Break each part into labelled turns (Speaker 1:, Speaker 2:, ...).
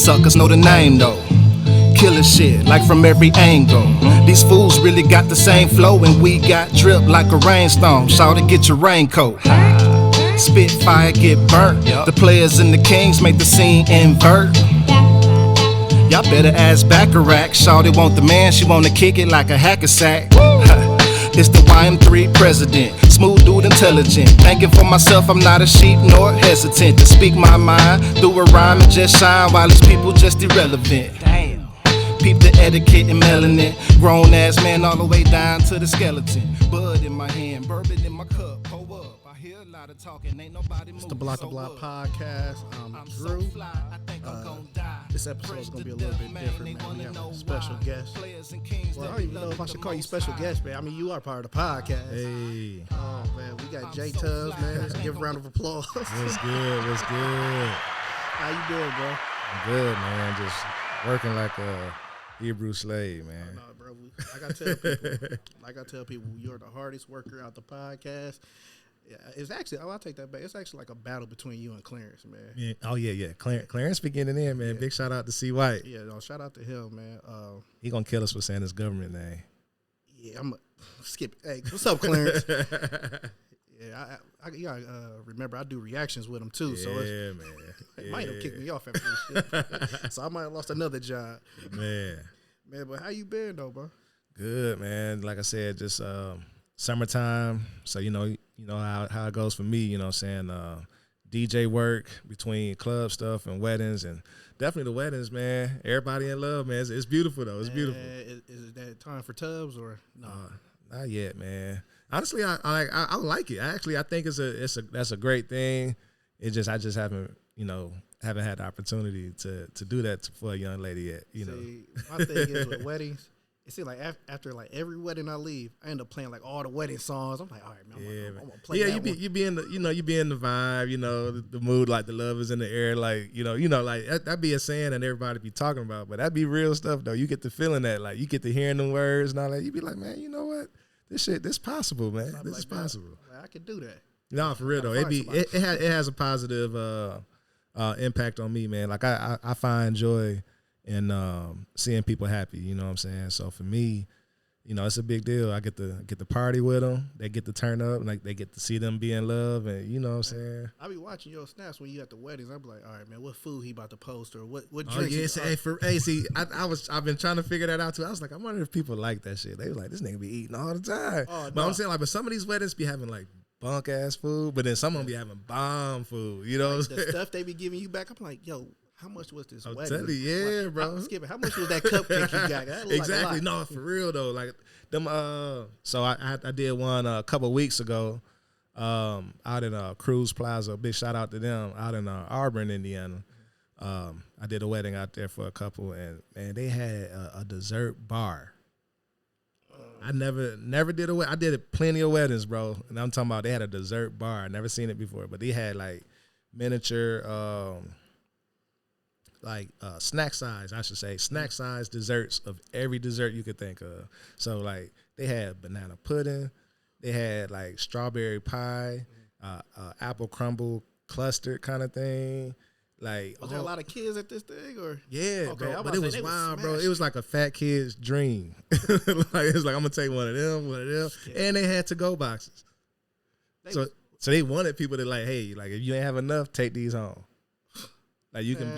Speaker 1: Suckers know the name though. Killer shit, like from every angle. These fools really got the same flow, and we got drip like a rainstorm. Shout to get your raincoat. Spit fire, get burnt. The players and the kings make the scene invert. Y'all better ask Bacharach. Shawty want the man, she wanna kick it like a hacker sack. It's the YM3 president, smooth dude, intelligent. Thinking for myself, I'm not a sheep nor hesitant to speak my mind through a rhyme and just shine while these people just irrelevant. Damn. Peep the etiquette and melanin. Grown ass man all the way down to the skeleton. Bud in my hand, bourbon in my cup. Pour up. I hear a lot of talking, ain't nobody moving.
Speaker 2: It's the Block to Block podcast. I'm Drew. This episode is going to be a little bit different, man. We have a special guest. Well, I don't even know if I should call you special guest, man. I mean, you are part of the podcast.
Speaker 3: Hey.
Speaker 2: Oh, man. We got J.Tubbs, man. Let's give a round of applause.
Speaker 3: What's good? What's good?
Speaker 2: How you doing, bro?
Speaker 3: I'm good, man. Just working like a Hebrew slave, man.
Speaker 2: Oh, no, bro. Like I tell people, you're the hardest worker out the podcast. Yeah, it's actually, I'll take that back. It's actually like a battle between you and Clarence, man.
Speaker 3: Yeah. Oh, yeah. Clarence beginning in, man. Yeah. Big shout out to C. White.
Speaker 2: Yeah, no, shout out to him, man.
Speaker 3: He gonna kill us for saying his government name.
Speaker 2: Yeah, I'm skip. Hey, what's up, Clarence? Yeah, you gotta remember I do reactions with him too.
Speaker 3: Yeah,
Speaker 2: so
Speaker 3: man.
Speaker 2: It might have kicked me off after this shit. So I might have lost another job.
Speaker 3: Man,
Speaker 2: but how you been though, bro?
Speaker 3: Good, man. Like I said, just summertime. So you know how it goes for me. You know what I'm saying? DJ work between club stuff and weddings, and definitely the weddings, man. Everybody in love, man. It's beautiful though. It's beautiful.
Speaker 2: Is it that time for Tubbs or no?
Speaker 3: Not yet, man. Honestly, I like it. I think that's a great thing. I just haven't had the opportunity to do that for a young lady yet.
Speaker 2: See, my thing is with weddings. It seems like after like every wedding I leave, I end up playing like all the wedding songs. I'm like, all right, man, I'm gonna play. Yeah,
Speaker 3: you be in the vibe, the mood, like the love is in the air, like like that be a saying and everybody be talking about, but that be real stuff though. You get the feeling that, like, you get to hearing them words and all that. You be like, man, you know what? This possible, man. This is possible.
Speaker 2: I could do that.
Speaker 3: No, for real though. It has a positive impact on me, man. Like I find joy in seeing people happy. You know what I'm saying? So for me, it's a big deal. I get to party with them. They get to turn up, and like they get to see them be in love, and you know what I'm saying.
Speaker 2: I be watching your snaps when you at the weddings. I be like, all right, man, what food he about to post or what
Speaker 3: Oh
Speaker 2: drinks?
Speaker 3: yeah, see, I've been trying to figure that out too. I was like, I wonder if people like that shit. They was like, this nigga be eating all the time. But I'm saying, like, but some of these weddings be having like bunk ass food, but then some of them be having bomb food. You know,
Speaker 2: like the stuff they be giving you back. I'm like, yo, how much was this wedding?
Speaker 3: Tell you, yeah,
Speaker 2: like,
Speaker 3: bro.
Speaker 2: How much was that cupcake you got?
Speaker 3: Exactly.
Speaker 2: Like
Speaker 3: no, for real though. Like them. So I did one a couple of weeks ago. Out in Cruz Plaza. Big shout out to them out in Auburn, Indiana. I did a wedding out there for a couple, and man, they had a dessert bar. I never did a wedding. I did plenty of weddings, bro. And I'm talking about they had a dessert bar. I never seen it before, but they had like miniature. Snack size desserts of every dessert you could think of. So like they had banana pudding, they had like strawberry pie, apple crumble cluster kind of thing. Like,
Speaker 2: was there a lot of kids at this thing, or?
Speaker 3: Yeah,
Speaker 2: okay,
Speaker 3: bro. But it was wild, bro. It was like a fat kid's dream. Like, it was like, I'm gonna take one of them, and they had to-go boxes. So they wanted people to, like, hey, like, if you ain't have enough, take these home. Like you can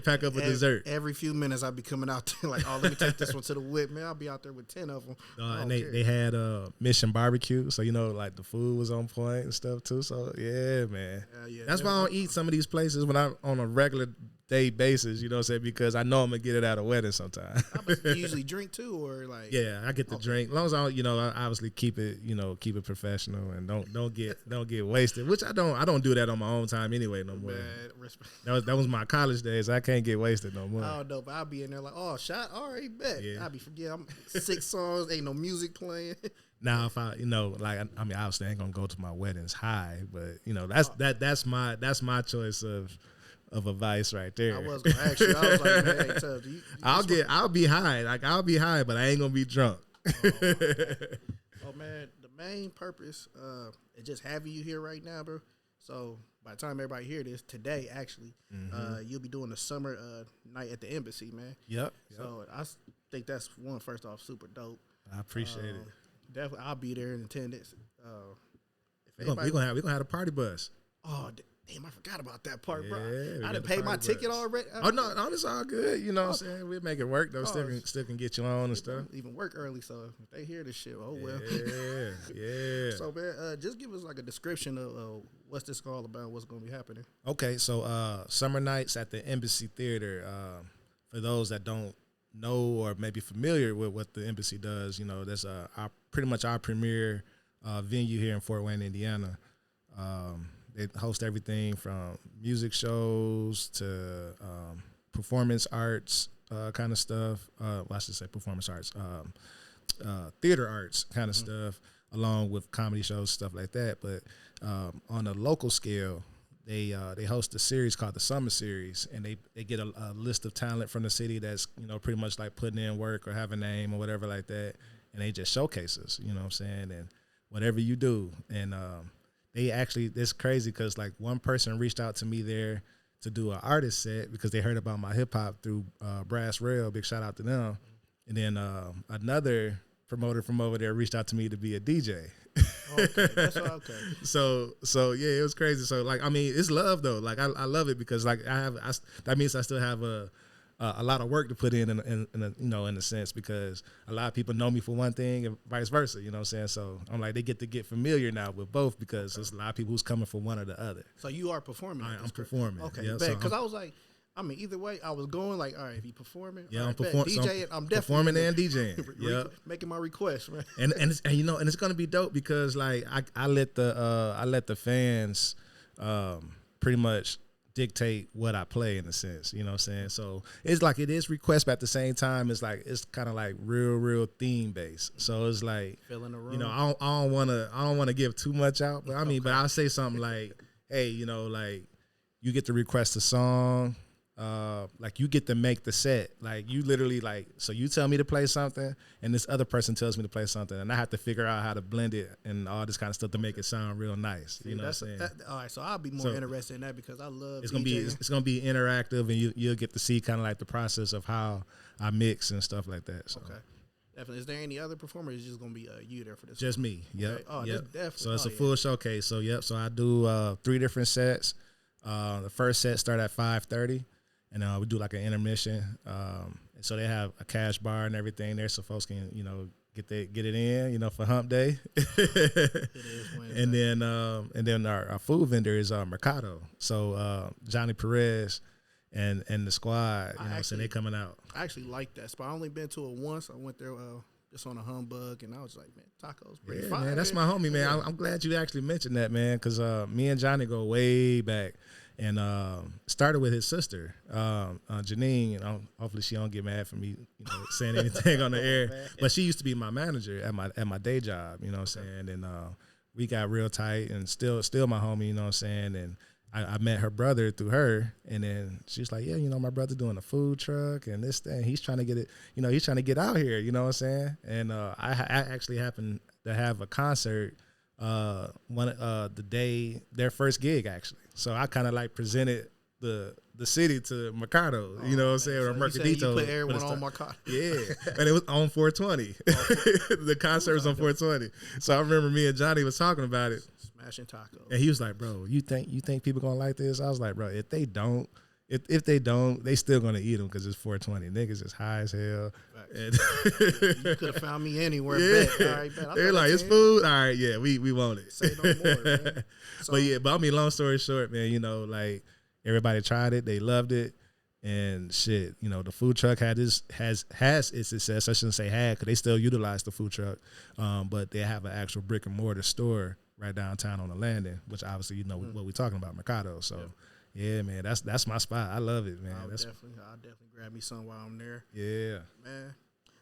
Speaker 3: pack up a dessert.
Speaker 2: Every few minutes I'd be coming out there like, oh, let me take this one to the whip, man. I'll be out there with 10 of them.
Speaker 3: And they had Mission Barbecue, so like the food was on point and stuff too. So yeah, man. That's why I don't eat some of these places when I'm on a regular day basis. You know what I'm saying? Because I know I'm gonna get it at a wedding sometime.
Speaker 2: You usually drink too, or like?
Speaker 3: Yeah, I get the drink. As long as I obviously keep it professional and don't get wasted. Which I don't do that on my own time anyway no more. That was my college days. I can't get wasted no more.
Speaker 2: I don't know, but I'll be in there like, oh, shot, all right, bet. Yeah. I'll be forgetting. I'm 6 songs, ain't no music playing.
Speaker 3: Now, if I, obviously I ain't gonna go to my weddings high, but that's my choice of advice right there.
Speaker 2: I was gonna ask you. I was like, man, hey, Tubbs,
Speaker 3: I'll be high. Like, I'll be high, but I ain't gonna be drunk.
Speaker 2: Oh man, the main purpose is just having you here right now, bro. So by the time everybody hear this today, actually, you'll be doing the summer night at the embassy, man.
Speaker 3: Yep.
Speaker 2: So I think that's first off, super dope.
Speaker 3: I appreciate it.
Speaker 2: Definitely, I'll be there in attendance.
Speaker 3: We're gonna have a party bus.
Speaker 2: Oh, damn, I forgot about that part,
Speaker 3: Yeah,
Speaker 2: bro. I done paid my ticket already.
Speaker 3: Oh, no, it's all good. You know what I'm saying? We'll make it work, though. Still can get you on and stuff.
Speaker 2: Even work early, so if they hear this shit, oh, well.
Speaker 3: Yeah.
Speaker 2: So, man, just give us, like, a description of what's this all about, what's going to be happening.
Speaker 3: Okay, so summer nights at the Embassy Theater. For those that don't know or maybe familiar with what the Embassy does, you know, that's pretty much our premier venue here in Fort Wayne, Indiana. They host everything from music shows to performance arts kind of stuff. Well, I should say performance arts, theater arts kind of stuff, along with comedy shows, stuff like that. But on a local scale, they host a series called the Summer Series, and they get a list of talent from the city that's, you know, pretty much like putting in work or have a name or whatever like that, and they just showcase us, you know what I'm saying, and whatever you do. And they actually, it's crazy because like one person reached out to me there to do an artist set because they heard about my hip hop through Brass Rail. Big shout out to them. And then another promoter from over there reached out to me to be a DJ.
Speaker 2: Okay, that's all okay.
Speaker 3: So yeah, it was crazy. So like, I mean, it's love though. Like I love it because like that means I still have a lot of work to put in a, you know, in a sense, because a lot of people know me for one thing and vice versa, you know what I'm saying? So I'm like, they get to get familiar now with both because there's a lot of people who's coming for one or the other.
Speaker 2: So you are performing?
Speaker 3: I'm performing.
Speaker 2: Okay,
Speaker 3: yeah,
Speaker 2: because I was like, I mean, either way, I was going like, all right, if you performing,
Speaker 3: yeah,
Speaker 2: right,
Speaker 3: I'm performing.
Speaker 2: DJing, I'm definitely
Speaker 3: performing and DJing. Yeah,
Speaker 2: making my request, man.
Speaker 3: And you know, and it's gonna be dope because like I let the fans pretty much dictate what I play in a sense, you know what I'm saying? So it's like it is request, but at the same time, it's like it's kind of like real theme based. So it's like,
Speaker 2: filling the room.
Speaker 3: You know, I don't want to give too much out, but I mean, but I'll say something like, hey, you know, like you get to request a song. Like you get to make the set. Like you literally like, so you tell me to play something and this other person tells me to play something and I have to figure out how to blend it and all this kind of stuff to make it sound real nice. You know what I'm saying?
Speaker 2: All right, so I'll be more interested in that because I love
Speaker 3: it's
Speaker 2: DJing.
Speaker 3: gonna be interactive and you'll get to see kind of like the process of how I mix and stuff like that. So.
Speaker 2: Okay. Definitely. Is there any other performers? It's just gonna be you there for this?
Speaker 3: Just
Speaker 2: one?
Speaker 3: me. Yep.
Speaker 2: Okay. Oh,
Speaker 3: yep.
Speaker 2: Definitely.
Speaker 3: So it's a full showcase. So yep. So I do 3 different sets. The first set start at 5:30. And we do like an intermission. So they have a cash bar and everything there, so folks can, you know, get it in, you know, for hump day. And then our food vendor is Mercado. So Johnny Perez and the squad, you know, so they coming out.
Speaker 2: I actually like that spot. I only been to it once. I went there just on a humbug, and I was like, man, tacos pretty fire.
Speaker 3: Man, that's my homie, man. I'm glad you actually mentioned that, man, because me and Johnny go way back. And started with his sister, Janine. And hopefully she don't get mad for me, you know, saying anything on the air. But she used to be my manager at my day job, you know what I'm saying? And we got real tight and still my homie, you know what I'm saying? And I met her brother through her, and then she's like, yeah, you know, my brother doing a food truck and this thing. He's trying to get it, you know, he's trying to get out here, you know what I'm saying? And I actually happened to have a concert the day their first gig actually. So I kind of like presented the city to Mercado, you know what I'm saying, or Mercadito.
Speaker 2: You put everyone on Mercado.
Speaker 3: Yeah, and it was on 420. The concert was on 420. So I remember me and Johnny was talking about it.
Speaker 2: Smashing tacos.
Speaker 3: And he was like, bro, you think people gonna like this? I was like, bro, if they don't, they still gonna eat them because it's 420. Niggas is high as hell. And
Speaker 2: you could have found me anywhere. Yeah. All right, bet.
Speaker 3: They're like, it's food. All right, yeah, we want it.
Speaker 2: Say no more, man. So,
Speaker 3: but I mean, long story short, man, you know, like everybody tried it, they loved it, and shit, you know, the food truck has its success. I shouldn't say had, because they still utilize the food truck, but they have an actual brick and mortar store right downtown on the landing, which obviously you know what we're talking about, Mercado. So. Yeah. Yeah, man, that's my spot. I love it, man.
Speaker 2: I'll definitely grab me some while I'm there.
Speaker 3: Yeah,
Speaker 2: man.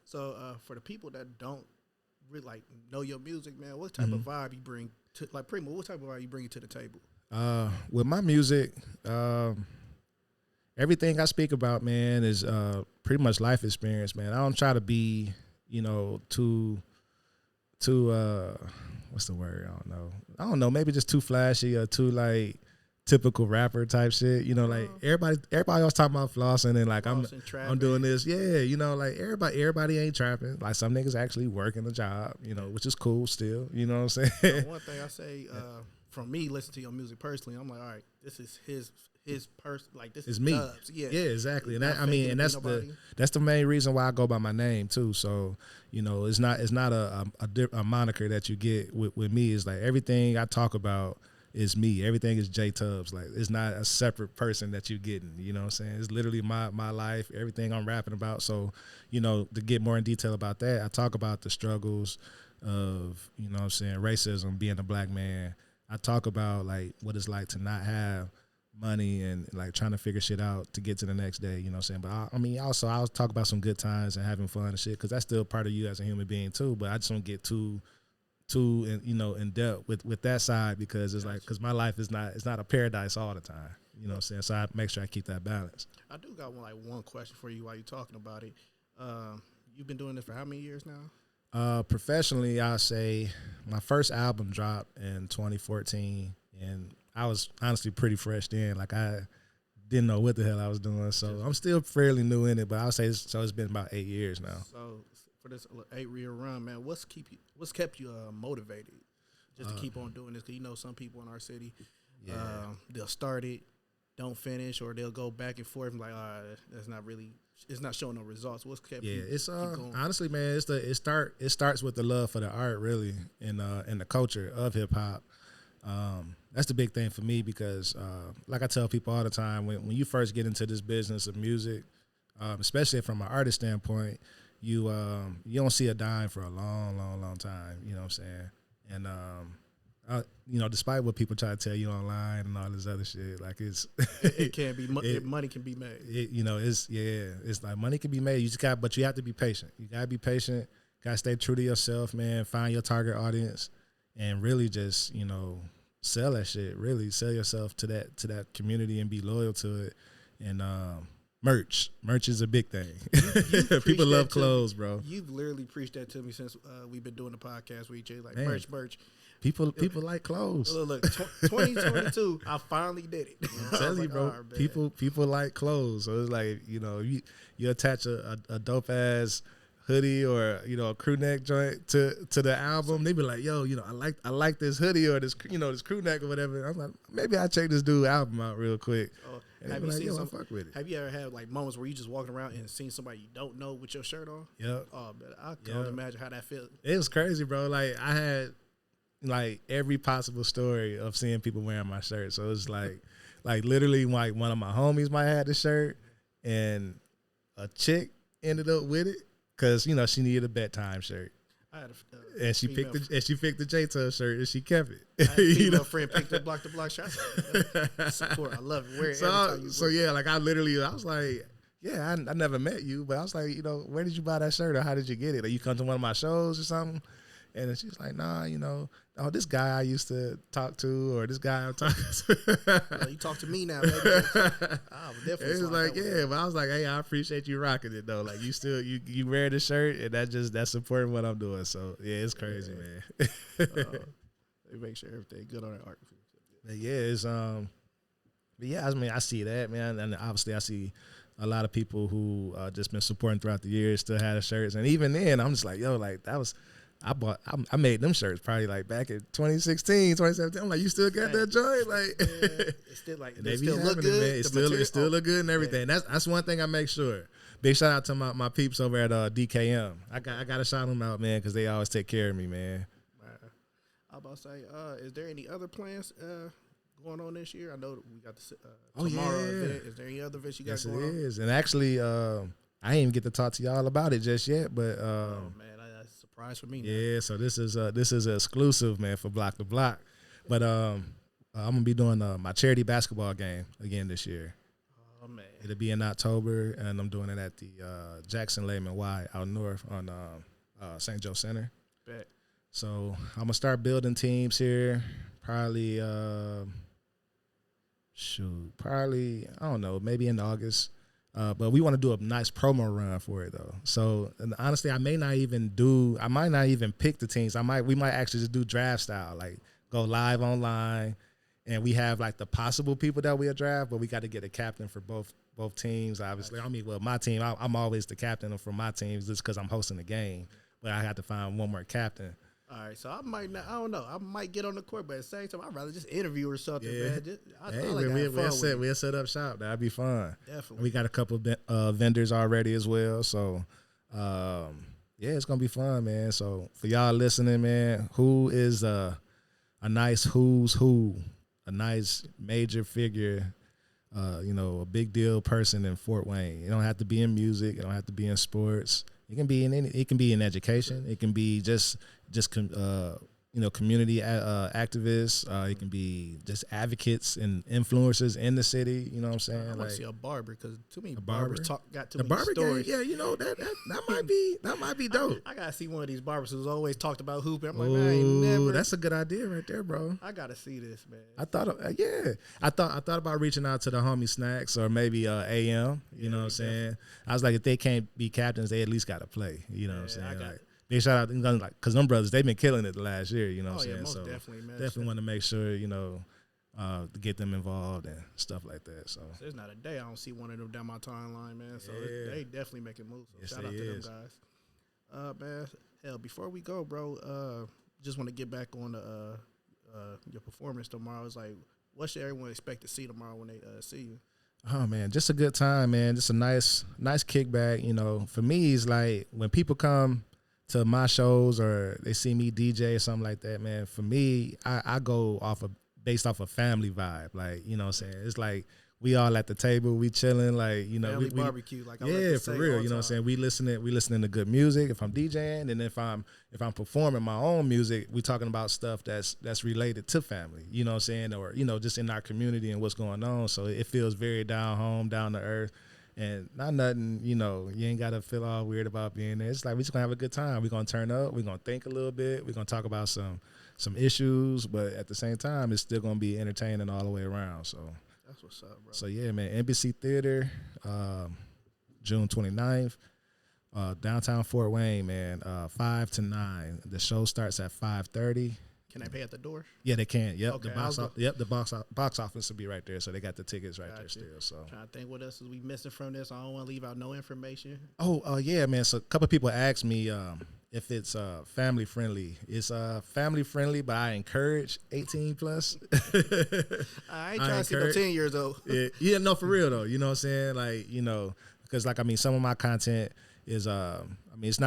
Speaker 2: So for the people that don't really like know your music, man, what type of vibe you bring to Primo? What type of vibe you bring to the table?
Speaker 3: With my music, everything I speak about, man, is pretty much life experience, man. I don't try to be, you know, too what's the word? I don't know. Maybe just too flashy or too like typical rapper type shit. You know, like everybody else talking about flossing and like I'm doing this. Yeah, you know, like everybody ain't trapping. Like some niggas actually working a job. You know, which is cool still. You know what I'm saying?
Speaker 2: One thing I say, from me listening to your music personally, I'm like, all right, this is his person. Like this is
Speaker 3: me.
Speaker 2: Tubbs. Yeah,
Speaker 3: exactly. And that, I mean, and that's the main reason why I go by my name too. So you know, it's not a moniker that you get with me. It's like everything I talk about is me. Everything is J.Tubbs. Like it's not a separate person that you're getting. You know what I'm saying? It's literally my life. Everything I'm rapping about. So you know, to get more in detail about that, I talk about the struggles of, you know what I'm saying, racism, being a black man. I talk about like what it's like to not have money and like trying to figure shit out to get to the next day, you know what I'm saying? But I mean, also I'll talk about some good times and having fun and shit, because that's still part of you as a human being too. But I just don't get too in depth with that side, because it's like, because my life is not a paradise all the time, you know what I'm saying? So I make sure I keep that balance.
Speaker 2: I do got one question for you while you're talking about it. You've been doing this for how many years now?
Speaker 3: Professionally, I'll say my first album dropped in 2014, and I was honestly pretty fresh then. Like I didn't know what the hell I was doing, so I'm still fairly new in it. But I'll say it's been about 8 years now.
Speaker 2: So for this 8-year run, man, what's kept you motivated just to keep on doing this? Because you know some people in our city, they'll start it, don't finish, or they'll go back and forth and like, that's not really. It's not showing no results. What's kept you
Speaker 3: it's
Speaker 2: keep going?
Speaker 3: honestly, man, it starts with the love for the art, really, and the culture of hip hop. That's the big thing for me, because like I tell people all the time, when you first get into this business of music, especially from an artist standpoint, you don't see a dime for a long time. You know what I'm saying? And you know, despite what people try to tell you online and all this other shit, like
Speaker 2: it can be money can be made.
Speaker 3: You know, it's like money can be made. You just but you have to be patient. You gotta be patient. Gotta stay true to yourself, man. Find your target audience, and really just, you know, sell that shit. Really sell yourself to that community and be loyal to it. And merch is a big thing. People love clothes, bro.
Speaker 2: You've literally preached that to me since we've been doing the podcast with each other. Like, man, merch.
Speaker 3: People like clothes.
Speaker 2: Look, 2022, I finally did it.
Speaker 3: I'm telling you, bro. People like clothes. So it's like, you know, you attach a dope ass hoodie or, you know, a crew neck joint to the album. They be like, yo, you know, I like this hoodie or this, you know, this crew neck or whatever. I'm like, maybe I check this dude album out real quick.
Speaker 2: Have you seen
Speaker 3: fuck with it.
Speaker 2: Have you ever had like moments where you just walking around and seen somebody you don't know with your shirt on?
Speaker 3: Yep.
Speaker 2: Oh, man, I can't imagine how that feels.
Speaker 3: It was crazy, bro. Like I had like every possible story of seeing people wearing my shirt. So it's like literally like one of my homies might have the shirt, and a chick ended up with it because, you know, she needed a bedtime shirt.
Speaker 2: I had
Speaker 3: and she picked the J.Tubbs shirt and she kept it.
Speaker 2: I had a female friend picked up block to block shots. Support. I love it. Wear it every time you
Speaker 3: so yeah, like I was like, yeah, I never met you, but I was like, you know, where did you buy that shirt or how did you get it? Or you come to one of my shows or something? And then she's like, nah, you know, oh, this guy I used to talk to, or this guy I'm talking to.
Speaker 2: Well, you talk to me now, baby. I would definitely.
Speaker 3: It was like, yeah, but I was like, hey, I appreciate you rocking it though. Like you still you wear the shirt, and that's supporting what I'm doing. So yeah, it's crazy, man.
Speaker 2: They make sure everything good on that art.
Speaker 3: But yeah, it's but yeah, I mean, I see that, man, and obviously I see a lot of people who just been supporting throughout the years still had the shirts, and even then, I'm just like, yo, like that was. I made them shirts probably like back in 2016, 2017. I'm like, you still got that joint? Like,
Speaker 2: it's still like,
Speaker 3: they still look good. It still look good and everything. Yeah. That's one thing I make sure. Big shout out to my peeps over at DKM. I got to shout them out, man, because they always take care of me, man.
Speaker 2: I was about to say, is there any other plans going on this year? I know we got the tomorrow event. Is there any other events you got going on? Yes, it
Speaker 3: is. And actually, I didn't even get to talk to y'all about it just yet, but
Speaker 2: oh man. Surprise for me now.
Speaker 3: Yeah, so this is an exclusive, man, for Block to Block. But I'm gonna be doing my charity basketball game again this year.
Speaker 2: Oh man,
Speaker 3: it'll be in October, and I'm doing it at the Jackson Lehman Y out north on St. Joe Center.
Speaker 2: Bet.
Speaker 3: So I'm gonna start building teams here. Probably I don't know, maybe in August. But we want to do a nice promo run for it though. So and honestly, I might not even pick the teams. We might actually just do draft style, like go live online, and we have like the possible people that we'll draft, but we got to get a captain for both teams. Obviously, I mean, well, my team, I'm always the captain for my teams just because I'm hosting the game, but I have to find one more captain.
Speaker 2: All right, so I might not. I don't know. I might get on the court, but at the same time, I'd rather just interview or something, man.
Speaker 3: We'll set up shop. That'd be fun.
Speaker 2: Definitely.
Speaker 3: We got a couple of vendors already as well, so yeah, it's gonna be fun, man. So for y'all listening, man, who is a nice who's who, a nice major figure, a big deal person in Fort Wayne. It don't have to be in music. It don't have to be in sports. It can be it can be in education. It can be just community activists. It can be just advocates and influencers in the city. You know what I'm saying?
Speaker 2: I want to see a barber because too many barbers got too many stories.
Speaker 3: Game, yeah, that might be dope.
Speaker 2: I gotta see one of these barbers who's always talked about hooping. I'm like, man, I ain't never.
Speaker 3: That's a good idea right there, bro.
Speaker 2: I gotta see this, man.
Speaker 3: I thought about reaching out to the homie Snacks or maybe AM. You know what I'm saying? I was like, if they can't be captains, they at least got to play. You know what I'm saying?
Speaker 2: I got it.
Speaker 3: Big shout out, like, because them brothers, they've been killing it the last year. You know what I'm saying?
Speaker 2: Most
Speaker 3: So
Speaker 2: definitely, man.
Speaker 3: definitely want to make sure to get them involved and stuff like that. So
Speaker 2: there's not a day I don't see one of them down my timeline, man. So they definitely making moves. So
Speaker 3: yes,
Speaker 2: shout out to them guys. Man, hell, before we go, bro, just want to get back on your performance tomorrow. It's like, what should everyone expect to see tomorrow when they see you?
Speaker 3: Oh man, just a good time, man. Just a nice kickback. For me, it's like when people come to my shows or they see me DJ or something like that, man. For me, I go based off a family vibe. Like, you know what I'm saying? It's like we all at the table, we chilling, like,
Speaker 2: family barbecue, like I like
Speaker 3: to for real. You know what I'm saying? We listening to good music if I'm DJing, and if I'm performing my own music, we talking about stuff that's related to family. You know what I'm saying? Or, just in our community and what's going on. So it feels very down home, down to earth. And not nothing, you ain't got to feel all weird about being there. It's like we just going to have a good time. We're going to turn up. We're going to think a little bit. We're going to talk about some issues. But at the same time, it's still going to be entertaining all the way around. So
Speaker 2: that's what's up, bro.
Speaker 3: So, yeah, man, NBC Theater, June 29th, downtown Fort Wayne, man, 5 to 9. The show starts at 5:30.
Speaker 2: Can I pay at the door?
Speaker 3: Yeah, they can. Yep,
Speaker 2: okay,
Speaker 3: the box office will be right there, so they got the tickets right there still. So
Speaker 2: trying to think what else is we missing from this. I don't want to leave out no information.
Speaker 3: Oh, yeah, man. So a couple of people asked me if it's family friendly. It's family friendly, but I encourage 18 plus.
Speaker 2: I ain't trying to see no 10 years old.
Speaker 3: Yeah, no, for real though. You know what I'm saying? Like, because some of my content is it's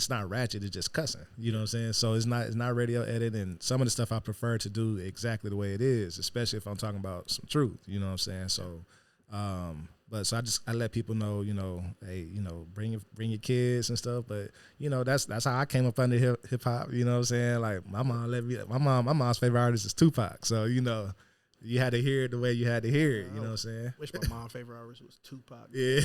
Speaker 3: not ratchet, it's just cussing. You know what I'm saying? So it's not radio edit, and some of the stuff I prefer to do exactly the way it is, especially if I'm talking about some truth. You know what I'm saying? So I let people know, hey, bring your kids and stuff. But that's how I came up under hip hop. You know what I'm saying? Like my mom's favorite artist is Tupac. So you had to hear it the way you had to hear it. You know what I'm saying?
Speaker 2: Wish my mom's favorite artist was Tupac.
Speaker 3: Yeah.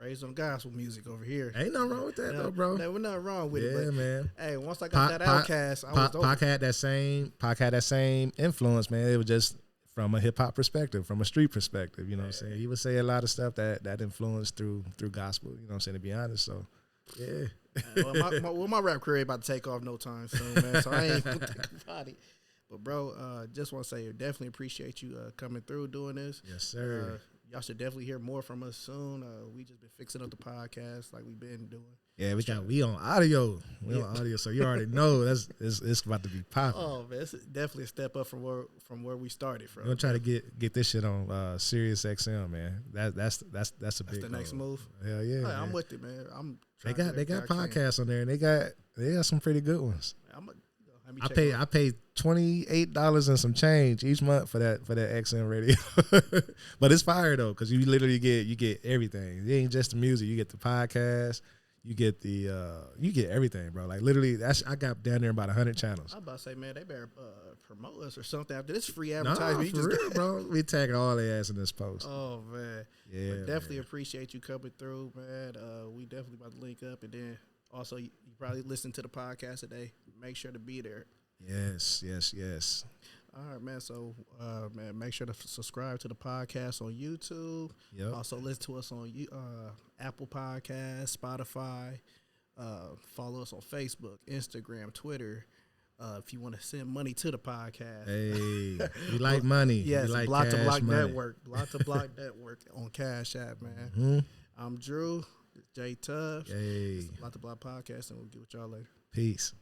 Speaker 2: Raised on gospel music over here.
Speaker 3: Ain't nothing wrong with that though, bro.
Speaker 2: There was nothing wrong with it.
Speaker 3: Yeah,
Speaker 2: but,
Speaker 3: man.
Speaker 2: Hey, once I got that Outcast, I was over.
Speaker 3: Pac had that same influence, man. It was just from a hip hop perspective, from a street perspective. You know what I'm saying? He would say a lot of stuff that influenced through gospel. You know what I'm saying? To be honest, so yeah.
Speaker 2: My rap career about to take off no time soon, man. So I ain't even think about it. But bro, just want to say, definitely appreciate you coming through doing this.
Speaker 3: Yes, sir.
Speaker 2: Y'all should definitely hear more from us soon. We just been fixing up the podcast like we've been doing.
Speaker 3: Yeah, we on audio. On audio, so you already know it's about to be popping.
Speaker 2: Oh man, it's definitely a step up from where we started from.
Speaker 3: We're gonna try to get this shit on Sirius XM, man. That's a big.
Speaker 2: That's the next move.
Speaker 3: Hell yeah,
Speaker 2: hey, I'm with it, man.
Speaker 3: They got podcasts on there, and they got some pretty good ones. I pay $28 and some change each month for that XM radio, but it's fire though, because you literally get everything. It ain't just the music; you get the podcast, you get everything, bro. Like literally, I got down there about 100 channels.
Speaker 2: I was about to say, man, they better promote us or something after this free advertisement.
Speaker 3: Nah, for real, bro. We tagging all their ass in this post.
Speaker 2: Oh man,
Speaker 3: yeah,
Speaker 2: but definitely appreciate you coming through, man. We definitely about to link up, and then also you probably listen to the podcast today. Make sure to be there.
Speaker 3: Yes.
Speaker 2: All right, man. So, man, make sure to subscribe to the podcast on YouTube.
Speaker 3: Yep.
Speaker 2: Also, listen to us on Apple Podcasts, Spotify. Follow us on Facebook, Instagram, Twitter. If you want to send money to the podcast.
Speaker 3: Hey, we like money.
Speaker 2: Yes,
Speaker 3: we like
Speaker 2: Block to
Speaker 3: cash
Speaker 2: Block
Speaker 3: money.
Speaker 2: Network. Block to Block Network on Cash App, man.
Speaker 3: Mm-hmm.
Speaker 2: I'm Drew, J.Tubbs.
Speaker 3: Hey,
Speaker 2: Block to Block Podcast, and we'll get with y'all later.
Speaker 3: peace.